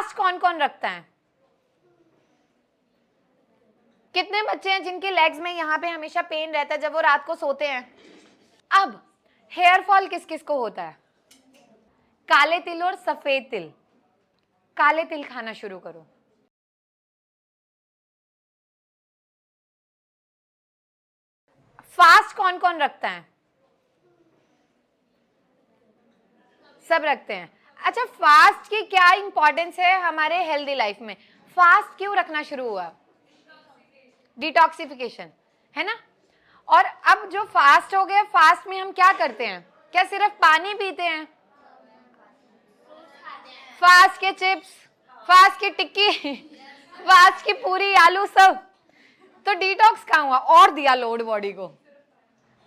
Fast कौन कौन रखता है? कितने बच्चे हैं जिनके लेग्स में यहाँ पे हमेशा पेन रहता है जब वो रात को सोते हैं? अब हेयर फॉल किस किस को होता है? काले तिल और सफेद तिल। काले तिल खाना शुरू करो। फास्ट कौन कौन रखता है? सब रखते हैं। अच्छा, फास्ट की क्या इंपॉर्टेंस है हमारे हेल्दी लाइफ में? फास्ट क्यों रखना शुरू हुआ? डिटॉक्सिफिकेशन, है ना। और अब जो फास्ट हो गया, फास्ट में हम क्या करते हैं? क्या सिर्फ पानी पीते हैं? फास्ट के चिप्स, फास्ट की टिक्की, फास्ट की पूरी, आलू, सब। तो डिटॉक्स कहाँ हुआ? और दिया लोड बॉडी को।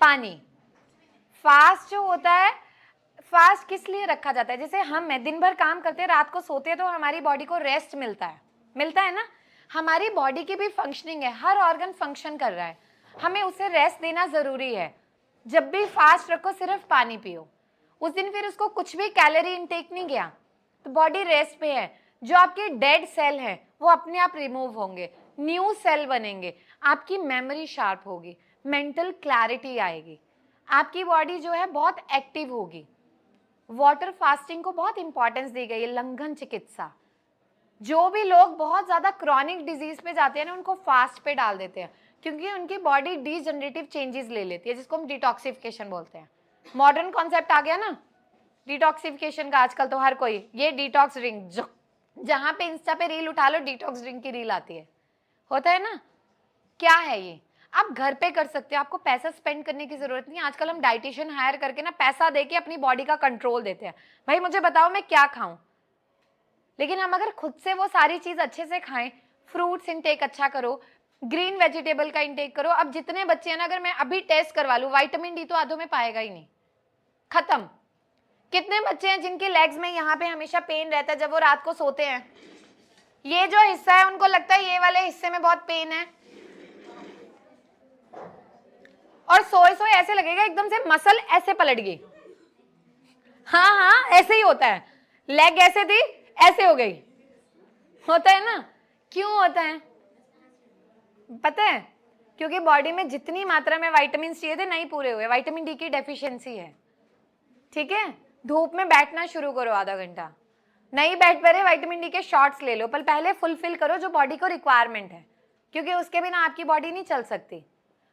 पानी। फास्ट जो होता है, फास्ट किस लिए रखा जाता है? जैसे हम दिन भर काम करते हैं, रात को सोते हैं, तो हमारी बॉडी को रेस्ट मिलता है ना। हमारी बॉडी की भी फंक्शनिंग है, हर ऑर्गन फंक्शन कर रहा है, हमें उसे रेस्ट देना जरूरी है। जब भी फास्ट रखो, सिर्फ पानी पियो। उस दिन फिर उसको कुछ भी कैलोरी इनटेक नहीं गया, तो बॉडी रेस्ट पे है। जो आपके डेड सेल हैं वो अपने आप रिमूव होंगे, न्यू सेल बनेंगे, आपकी मेमोरी शार्प होगी, मेंटल क्लैरिटी आएगी, आपकी बॉडी जो है बहुत एक्टिव होगी। वाटर फास्टिंग को बहुत इंपॉर्टेंस दी गई है, लंघन चिकित्सा। जो भी लोग बहुत ज्यादा क्रॉनिक डिजीज पे जाते हैं ना, उनको फास्ट पे डाल देते हैं, क्योंकि उनकी बॉडी डीजनरेटिव चेंजेस ले लेती है, जिसको हम डिटॉक्सिफिकेशन बोलते हैं। मॉडर्न कॉन्सेप्ट आ गया ना डिटॉक्सिफिकेशन का। आजकल तो हर कोई ये डिटॉक्स ड्रिंक, जहां पे इंस्टा पे रील उठा लो, डिटॉक्स ड्रिंक की रील आती है, होता है ना। क्या है ये? आप घर पे कर सकते हो, आपको पैसा स्पेंड करने की जरूरत नहीं। आजकल हम डाइटिशियन हायर करके ना पैसा देके अपनी बॉडी का कंट्रोल देते हैं, भाई मुझे बताओ मैं क्या खाऊं। लेकिन हम अगर खुद से वो सारी चीज अच्छे से खाएं, फ्रूट्स इनटेक अच्छा करो, ग्रीन वेजिटेबल का इनटेक करो। अब जितने बच्चे हैं ना, अगर मैं अभी टेस्ट करवा लूं, विटामिन डी तो आधों में पाएगा ही नहीं, खत्म। कितने बच्चे हैं जिनके लेग्स में यहाँ पे हमेशा पेन रहता है जब वो रात को सोते हैं? ये जो हिस्सा है उनको लगता है ये वाले हिस्से में बहुत पेन है, और सोए सोए ऐसे लगेगा एकदम से मसल ऐसे पलट गई। हाँ हाँ, ऐसे ही होता है, लेग ऐसे थी ऐसे हो गई, होता है ना। क्यों होता है पता है? क्योंकि बॉडी में जितनी मात्रा में विटामिन चाहिए थे नहीं पूरे हुए, विटामिन डी की डेफिशिएंसी है। ठीक है, धूप में बैठना शुरू करो, आधा घंटा नहीं बैठ पा रहे, विटामिन डी के शॉट्स ले लो, पर पहले फुलफिल करो जो बॉडी को रिक्वायरमेंट है, क्योंकि उसके बिना आपकी बॉडी नहीं चल सकती।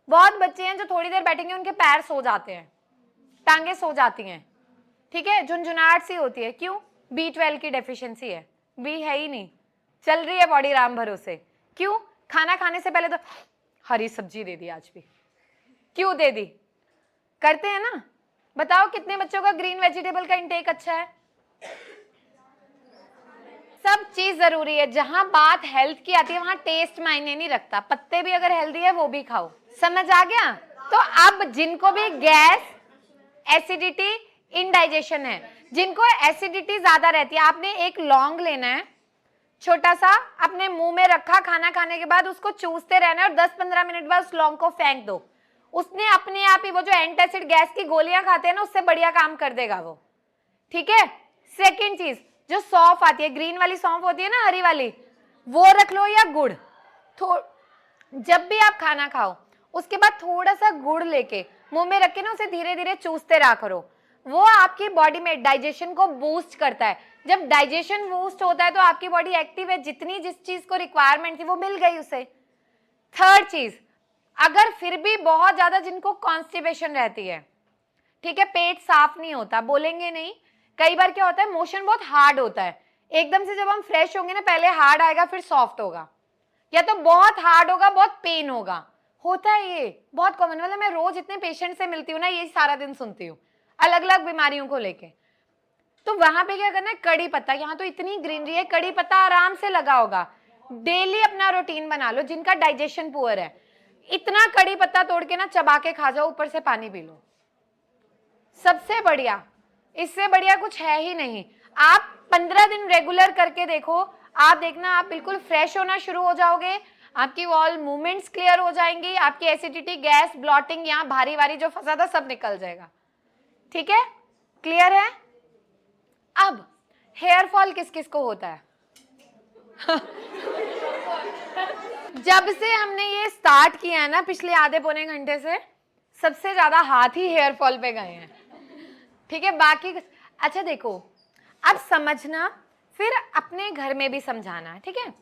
बहुत बच्चे हैं जो थोड़ी देर बैठेंगे उनके पैर सो जाते हैं, टांगे सो जाती हैं, ठीक है, झुनझुनाहट सी होती है। क्यों? B12 की डेफिशिएंसी है, बी है ही नहीं, चल रही है बॉडी राम भरोसे। क्यों? खाना खाने से पहले तो हरी सब्जी दे दी आज भी, क्यों दे दी? करते हैं ना। बताओ कितने बच्चों का ग्रीन वेजिटेबल का इंटेक अच्छा है? सब चीज जरूरी है। जहां बात हेल्थ की आती है वहां टेस्ट मायने नहीं रखता, पत्ते भी अगर हेल्दी है वो भी खाओ। समझ आ गया? तो अब जिनको भी गैस, एसिडिटी, इनडाइजेशन है, जिनको एसिडिटी ज्यादा रहती है, आपने एक लौंग लेना है, छोटा सा, अपने मुंह में रखा, खाना खाने के बाद उसको चूसते रहना है, और 10-15 मिनट बाद उस लौंग को फेंक दो। उसने अपने आप ही वो जो एंटासिड गैस की गोलियां खाते हैं ना, उससे बढ़िया काम कर देगा वो। ठीक है। सेकेंड चीज, जो सौंफ आती है, ग्रीन वाली सौंफ होती है ना, हरी वाली, वो रख लो, या गुड़। जब भी आप खाना खाओ उसके बाद थोड़ा सा गुड़ लेके मुंह में रख के ना उसे धीरे धीरे चूसते रहा करो, वो आपकी बॉडी में डाइजेशन को बूस्ट करता है। जब डाइजेशन बूस्ट होता है तो आपकी बॉडी एक्टिव है, जितनी जिस चीज को रिक्वायरमेंट थी वो मिल गई उसे। थर्ड चीज, अगर फिर भी बहुत ज्यादा जिनको कॉन्स्टिपेशन रहती है, ठीक है, पेट साफ नहीं होता, बोलेंगे नहीं, कई बार क्या होता है, मोशन बहुत हार्ड होता है, एकदम से जब हम फ्रेश होंगे ना, पहले हार्ड आएगा फिर सॉफ्ट होगा, या तो बहुत हार्ड होगा बहुत पेन होगा, होता है ये बहुत कॉमन। मतलब मैं रोज इतने पेशेंट से मिलती हूँ ना, ये सारा दिन सुनती हूँ अलग अलग बीमारियों को लेके। तो वहां पे क्या करना है, कड़ी पत्ता, यहाँ तो इतनी ग्रीनरी है, कड़ी पत्ता आराम से लगा होगा, डेली अपना रूटीन बना लो। जिनका डाइजेशन पुअर है, इतना कड़ी पत्ता तोड़ के ना चबा के खा जाओ, ऊपर से पानी पी लो, सबसे बढ़िया, इससे बढ़िया कुछ है ही नहीं। आप 15 दिन रेगुलर करके देखो, आप देखना आप बिल्कुल फ्रेश होना शुरू हो जाओगे, आपकी ऑल मूवमेंट्स क्लियर हो जाएंगी, आपकी एसिडिटी, गैस, ब्लॉटिंग, यहाँ भारी भारी जो फंसा था सब निकल जाएगा। ठीक है, क्लियर है? अब हेयर फॉल किस किस को होता है? जब से हमने ये स्टार्ट किया है ना पिछले आधे पौने घंटे से, सबसे ज्यादा हाथ ही हेयर फॉल पे गए हैं। ठीक है, बाकी अच्छा देखो, अब समझना फिर अपने घर में भी समझाना। ठीक है,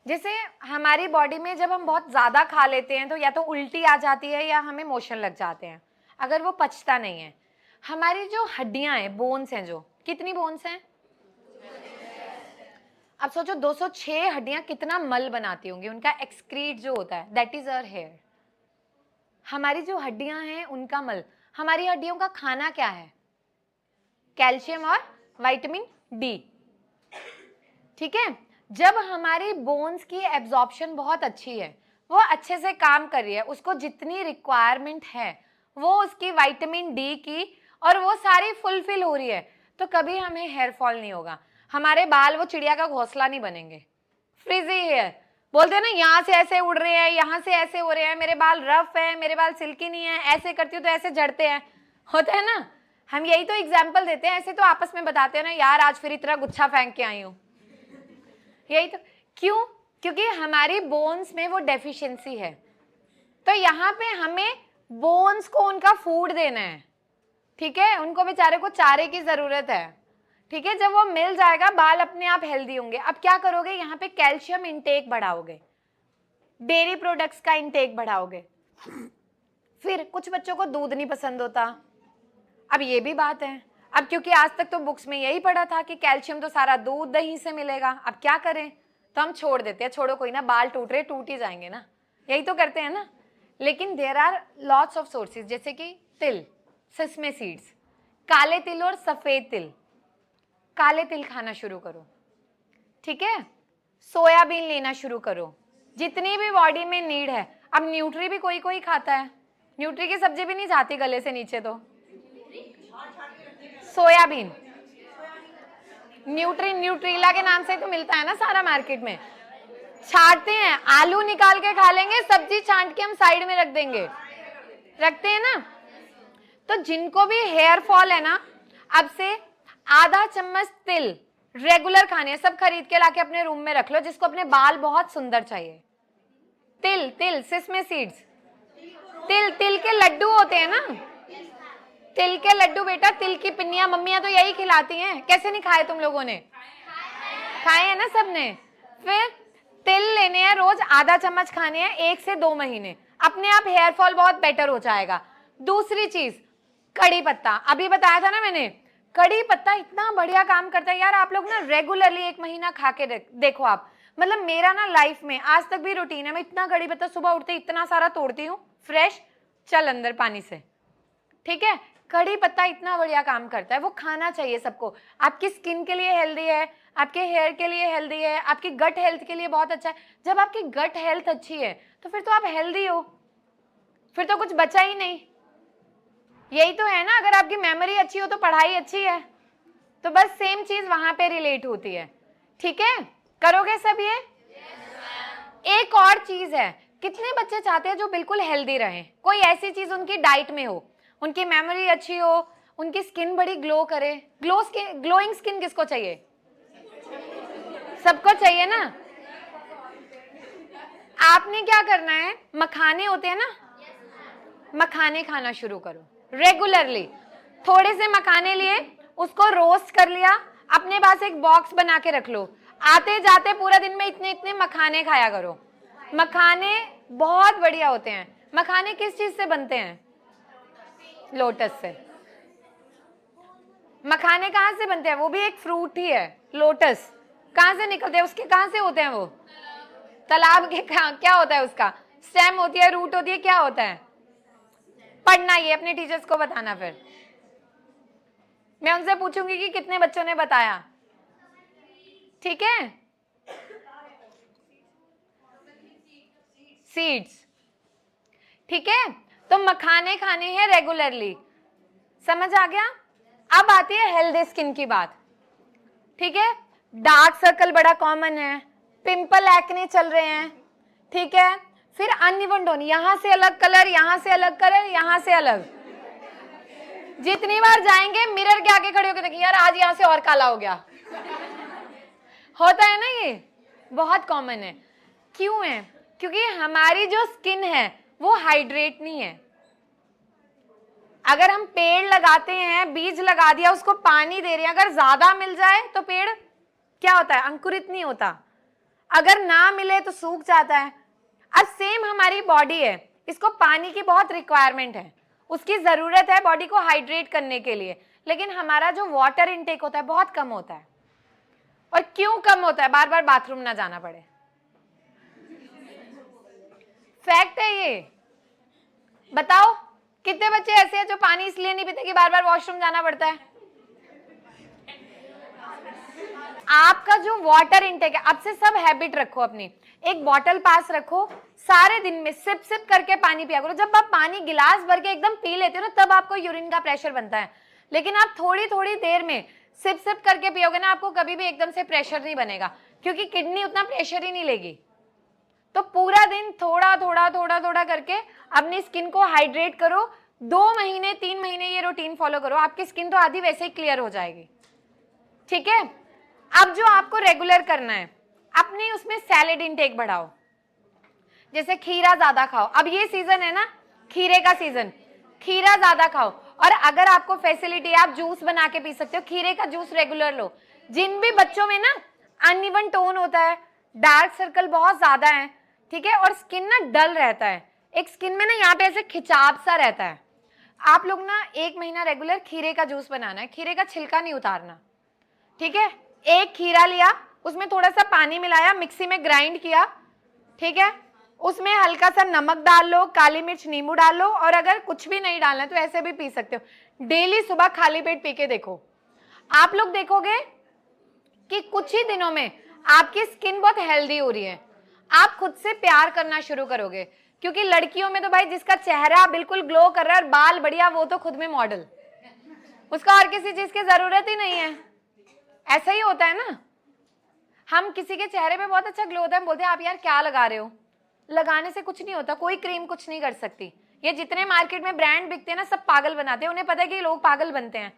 जैसे हमारी बॉडी में जब हम बहुत ज्यादा खा लेते हैं तो या तो उल्टी आ जाती है या हमें मोशन लग जाते हैं, अगर वो पचता नहीं है। हमारी जो हड्डियां हैं, बोन्स हैं, जो कितनी बोन्स हैं, अब सोचो 206 हड्डियां कितना मल बनाती होंगी, उनका एक्सक्रीट जो होता है दैट इज अवर हेयर। हमारी जो हड्डियां हैं उनका मल। हमारी हड्डियों का खाना क्या है, कैल्शियम और विटामिन डी। ठीक है, जब हमारी बोन्स की एब्जॉर्प्शन बहुत अच्छी है, वो अच्छे से काम कर रही है, उसको जितनी रिक्वायरमेंट है वो उसकी विटामिन डी की, और वो सारी फुलफिल हो रही है, तो कभी हमें हेयर फॉल नहीं होगा। हमारे बाल वो चिड़िया का घोंसला नहीं बनेंगे, फ्रीजी हेयर। बोलते हैं ना, यहाँ से ऐसे उड़ रहे हैं, यहाँ से ऐसे हो रहे हैं, मेरे बाल रफ है, मेरे बाल सिल्की नहीं है, ऐसे करती हूँ तो ऐसे झड़ते हैं, होता है ना। हम यही तो एग्जाम्पल देते हैं, ऐसे तो आपस में बताते हैं ना, यार आज फिर इतना गुच्छा फेंक के आई हूँ, यही तो। क्यों? क्योंकि हमारी बोन्स में वो डेफिशिएंसी है, तो यहाँ पे हमें बोन्स को उनका फूड देना है। ठीक है, उनको बेचारे को चारे की जरूरत है। ठीक है, जब वो मिल जाएगा बाल अपने आप हेल्दी होंगे। अब क्या करोगे, यहाँ पे कैल्शियम इंटेक बढ़ाओगे, डेयरी प्रोडक्ट्स का इंटेक बढ़ाओगे। फिर कुछ बच्चों को दूध नहीं पसंद होता, अब ये भी बात है। अब क्योंकि आज तक तो बुक्स में यही पढ़ा था कि कैल्शियम तो सारा दूध दही से मिलेगा, अब क्या करें, तो हम छोड़ देते हैं, छोड़ो कोई ना, बाल टूट रहे टूट ही जाएंगे ना, यही तो करते हैं ना। लेकिन there are lots of sources, जैसे कि तिल, सेसमे सीड्स, काले तिल और सफेद तिल। काले तिल खाना शुरू करो, ठीक है, सोयाबीन लेना शुरू करो, जितनी भी बॉडी में नीड है। अब न्यूट्री भी कोई कोई खाता है, न्यूट्री की सब्जी भी नहीं जाती गले से नीचे, तो सोयाबीन, न्यूट्रीला के नाम से तो मिलता है ना सारा मार्केट में। छांटते हैं, आलू निकाल के खा लेंगे, सब्जी छांट के हम साइड में रख देंगे, रखते हैं ना। तो जिनको भी हेयर फॉल है ना, अब से आधा चम्मच तिल रेगुलर खाने हैं, सब खरीद के लाके अपने रूम में रख लो, जिसको अपने बाल बहुत सुंदर चाहिए। तिल सेसमे सीड्स, तिल के लड्डू होते हैं ना, तिल के लड्डू बेटा, तिल की पिन्नियां मम्मियां तो यही खिलाती हैं, कैसे नहीं खाए तुम लोगों ने, खाए हैं ना सबने। फिर तिल लेने हैं, रोज आधा चम्मच खाने हैं, 1 से 2 महीने, अपने आप हेयर फॉल बहुत बेटर हो जाएगा। दूसरी चीज, कड़ी पत्ता, अभी बताया था ना मैंने, कड़ी पत्ता इतना बढ़िया काम करता है यार। आप लोग ना रेगुलरली 1 महीना खा के देखो आप, मतलब मेरा ना लाइफ में आज तक भी रूटीन है, मैं इतना कड़ी पत्ता सुबह उठते इतना सारा तोड़ती हूँ, फ्रेश, चल अंदर पानी से। ठीक है, कड़ी पत्ता इतना बढ़िया काम करता है, वो खाना चाहिए सबको। आपकी स्किन के लिए हेल्दी है, आपके हेयर के लिए हेल्दी है, आपकी गट हेल्थ के लिए बहुत अच्छा है। जब आपकी गट हेल्थ अच्छी है तो फिर तो आप हेल्दी हो, फिर तो कुछ बचा ही नहीं। यही तो है ना, अगर आपकी मेमोरी अच्छी हो तो पढ़ाई अच्छी है, तो बस सेम चीज वहां पे रिलेट होती है। ठीक है, करोगे सब ये? एक और चीज है, कितने बच्चे चाहते हैं जो बिल्कुल हेल्दी रहें, कोई ऐसी चीज उनकी डाइट में हो, उनकी मेमोरी अच्छी हो, उनकी स्किन बड़ी ग्लो करे। ग्लोइंग स्किन किसको चाहिए? सबको चाहिए ना। आपने क्या करना है, मखाने होते हैं ना, मखाने खाना शुरू करो रेगुलरली। थोड़े से मखाने लिए, उसको रोस्ट कर लिया, अपने पास एक बॉक्स बना के रख लो, आते जाते पूरा दिन में इतने इतने मखाने खाया करो। मखाने बहुत बढ़िया होते हैं। मखाने किस चीज से बनते हैं? लोटस से। मखाने कहां से बनते हैं? वो भी एक फ्रूट ही है, लोटस। कहां से निकलते हैं उसके, कहां से होते हैं वो? तालाब के। क्या होता है उसका? स्टेम होती है, रूट होती है, क्या होता है? पढ़ना, ये अपने टीचर्स को बताना। फिर मैं उनसे पूछूंगी कि कितने बच्चों ने बताया। ठीक है, सीड्स। ठीक है, तो मखाने खाने हैं रेगुलरली, समझ आ गया? अब आती है हेल्दी स्किन की बात। ठीक है, डार्क सर्कल बड़ा कॉमन है, पिंपल एक्ने चल रहे हैं, ठीक है, फिर अनइवन टोन, यहां से अलग कलर, यहां से अलग कलर, यहां से अलग। जितनी बार जाएंगे मिरर के आगे खड़े होकर देखिए, यार आज यहां से और काला हो गया। होता है ना ये, बहुत कॉमन है। क्यों है? क्योंकि हमारी जो स्किन है वो हाइड्रेट नहीं है। अगर हम पेड़ लगाते हैं, बीज लगा दिया, उसको पानी दे रहे हैं, अगर ज्यादा मिल जाए तो पेड़ क्या होता है? अंकुरित नहीं होता। अगर ना मिले तो सूख जाता है। अब सेम हमारी बॉडी है, इसको पानी की बहुत रिक्वायरमेंट है, उसकी जरूरत है बॉडी को हाइड्रेट करने के लिए, लेकिन हमारा जो वाटर इनटेक होता है बहुत कम होता है। और क्यों कम होता है? बार बार बाथरूम ना जाना पड़े। फैक्ट है ये। बताओ कितने बच्चे ऐसे हैं जो पानी इसलिए नहीं पीते कि बार बार वॉशरूम जाना पड़ता है? आपका जो वाटर इनटेक है, अब से सब हैबिट रखो अपनी, एक बॉटल पास रखो, सारे दिन में सिप सिप करके पानी पिया करो। जब आप पानी गिलास भर के एकदम पी लेते हो ना, तब आपको यूरिन का प्रेशर बनता है, लेकिन आप थोड़ी थोड़ी देर में सिप सिप करके पियोगे ना, आपको कभी भी एकदम से प्रेशर नहीं बनेगा, क्योंकि किडनी उतना प्रेशर ही नहीं लेगी। तो पूरा दिन थोड़ा थोड़ा थोड़ा थोड़ा करके अपनी स्किन को हाइड्रेट करो। 2 महीने 3 महीने ये रूटीन फॉलो करो, आपकी स्किन तो आधी वैसे ही क्लियर हो जाएगी। ठीक है, अब जो आपको रेगुलर करना है, अपनी उसमें सैलेड इनटेक बढ़ाओ। जैसे खीरा ज्यादा खाओ, अब ये सीजन है ना खीरे का सीजन, खीरा ज्यादा खाओ। और अगर आपको फैसिलिटी है, आप जूस बना के पी सकते हो, खीरे का जूस रेगुलर लो। जिन भी बच्चों में ना अनइवन टोन होता है, डार्क सर्कल बहुत ज्यादा है, ठीक है, और स्किन ना डल रहता है, एक स्किन में ना यहाँ पे ऐसे खिंचाव सा रहता है, आप लोग ना 1 महीना रेगुलर खीरे का जूस बनाना है। खीरे का छिलका नहीं उतारना, ठीक है। एक खीरा लिया, उसमें थोड़ा सा पानी मिलाया, मिक्सी में ग्राइंड किया, ठीक है, उसमें हल्का सा नमक डाल लो, काली मिर्च, नींबू डाल लो, और अगर कुछ भी नहीं डालना है तो ऐसे भी पी सकते हो। डेली सुबह खाली पेट पी के देखो, आप लोग देखोगे कि कुछ ही दिनों में आपकी स्किन बहुत हेल्दी हो रही है। आप खुद से प्यार करना शुरू करोगे, क्योंकि लड़कियों में तो भाई जिसका चेहरा बिल्कुल ग्लो कर रहा है और बाल बढ़िया, वो तो खुद में मॉडल, उसका और किसी चीज की जरूरत ही नहीं है। ऐसा ही होता है ना, हम किसी के चेहरे पे बहुत अच्छा ग्लो होता है, बोलते हैं आप यार क्या लगा रहे हो, लगाने से कुछ नहीं होता, कोई क्रीम कुछ नहीं कर सकती। ये जितने मार्केट में ब्रांड बिकते हैं ना, सब पागल बनाते हैं, उन्हें पता है कि लोग पागल बनते हैं।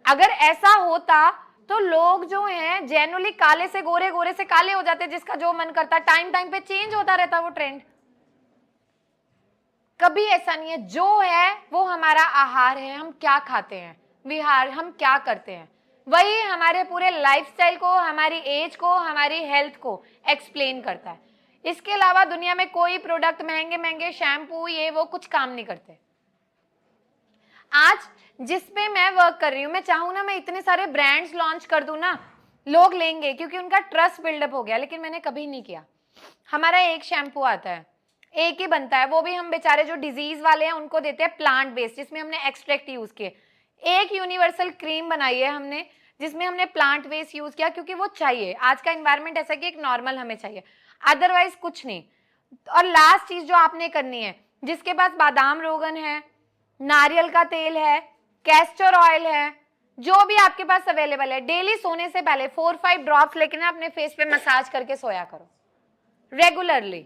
अगर ऐसा होता तो लोग जो हैं जेन्युइनली काले से गोरे, गोरे से काले हो जाते, जिसका जो मन करता, टाइम टाइम पे चेंज होता रहता वो ट्रेंड। कभी ऐसा नहीं है, जो है वो हमारा आहार है, हम क्या खाते हैं, विहार हम क्या करते हैं, वही हमारे पूरे लाइफस्टाइल को, हमारी एज को, हमारी हेल्थ को एक्सप्लेन करता है। इसके अलावा दुनिया में कोई प्रोडक्ट, महंगे महंगे शैम्पू, ये वो कुछ काम नहीं करते। आज जिस पे मैं वर्क कर रही हूं, मैं चाहूं ना मैं इतने सारे ब्रांड्स लॉन्च कर दूं ना, लोग लेंगे क्योंकि उनका ट्रस्ट बिल्डअप हो गया, लेकिन मैंने कभी नहीं किया। हमारा एक शैम्पू आता है, एक ही बनता है, वो भी हम बेचारे जो डिजीज वाले हैं उनको देते हैं प्लांट बेस्ड, जिसमें हमने एक्सट्रैक्ट यूज किए। एक यूनिवर्सल क्रीम बनाई है हमने, जिसमें हमने प्लांट बेस्ड यूज किया, क्योंकि वो चाहिए। आज का एनवायरमेंट ऐसा कि एक नॉर्मल हमें चाहिए, अदरवाइज कुछ नहीं। और लास्ट चीज जो आपने करनी है, जिसके पास बादाम रोगन है, नारियल का तेल है, कैस्टर ऑयल है, जो भी आपके पास अवेलेबल है, डेली सोने से पहले 4-5 ड्रॉप्स लेके ना अपने फेस पे मसाज करके सोया करो रेगुलरली।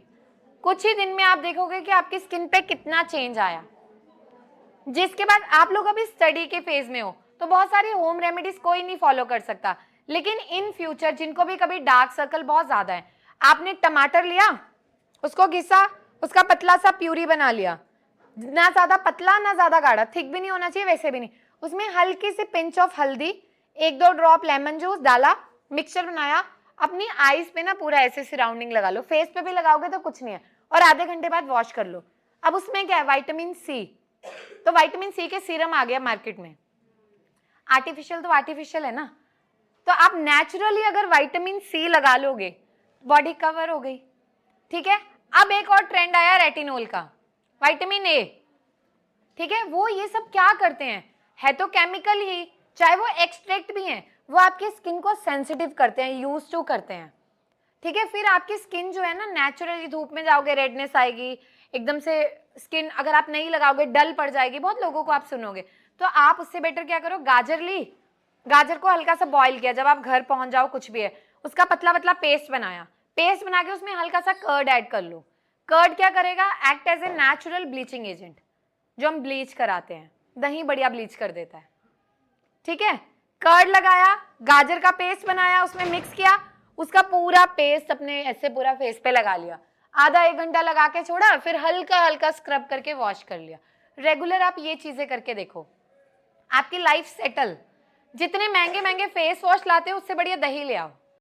कुछ ही दिन में आप देखोगे कि आपकी स्किन पे कितना चेंज आया। जिसके बाद आप लोग अभी स्टडी के फेज में हो, तो बहुत सारी होम रेमेडीज कोई नहीं फॉलो कर सकता, लेकिन इन फ्यूचर जिनको भी कभी डार्क सर्कल बहुत ज्यादा है, आपने टमाटर लिया, उसको घिसा, उसका पतला सा प्यूरी बना लिया, ना ज्यादा पतला ना ज्यादा गाढ़ा, थिक भी नहीं होना चाहिए वैसे भी नहीं, उसमें हल्की सी पिंच ऑफ हल्दी, 1-2 ड्रॉप लेमन जूस डाला, मिक्सचर बनाया, अपनी आईज पे ना पूरा ऐसे सराउंडिंग लगा लो, फेस पे भी लगाओगे तो कुछ नहीं है, और आधे घंटे बाद वॉश कर लो। अब उसमें क्या है, विटामिन सी, तो विटामिन सी के सीरम आ गया मार्केट में। आर्टिफिशियल तो आर्टिफिशियल है ना, तो आप नेचुरली अगर विटामिन सी लगा लोगे, बॉडी कवर हो गई। ठीक है, अब एक और ट्रेंड आया रेटिनोल का, विटामिन ए, ठीक है, वो ये सब क्या करते हैं, है तो केमिकल ही, चाहे वो एक्सट्रैक्ट भी हैं, वो आपकी स्किन को सेंसिटिव करते हैं, यूज टू करते हैं। ठीक है, फिर आपकी स्किन जो है ना, नेचुरली धूप में जाओगे रेडनेस आएगी, एकदम से स्किन अगर आप नहीं लगाओगे डल पड़ जाएगी, बहुत लोगों को आप सुनोगे। तो आप उससे बेटर क्या करो, गाजर ली, गाजर को हल्का सा बॉईल किया, जब आप घर पहुंच जाओ कुछ भी है, उसका पतला पतला पेस्ट बनाया, पेस्ट बना के उसमें हल्का सा कर्ड ऐड कर लो। कर्ड क्या करेगा, act as a natural bleaching agent, जो हम ब्लीच कराते हैं, दही बढ़िया ब्लीच कर देता है। ठीक है, कर्ड लगाया, गाजर का पेस्ट बनाया, उसमें मिक्स किया, उसका पूरा पेस्ट अपने ऐसे पूरा फेस पे लगा लिया, आधा 1 घंटा लगा के छोड़ा, फिर हल्का हल्का स्क्रब करके वॉश कर लिया। रेगुलर आप ये चीजें करके देखो, आपकी लाइफ सेटल। जितने महंगे महंगे फेस वॉश लाते हो उससे बढ़िया दही ले आओ।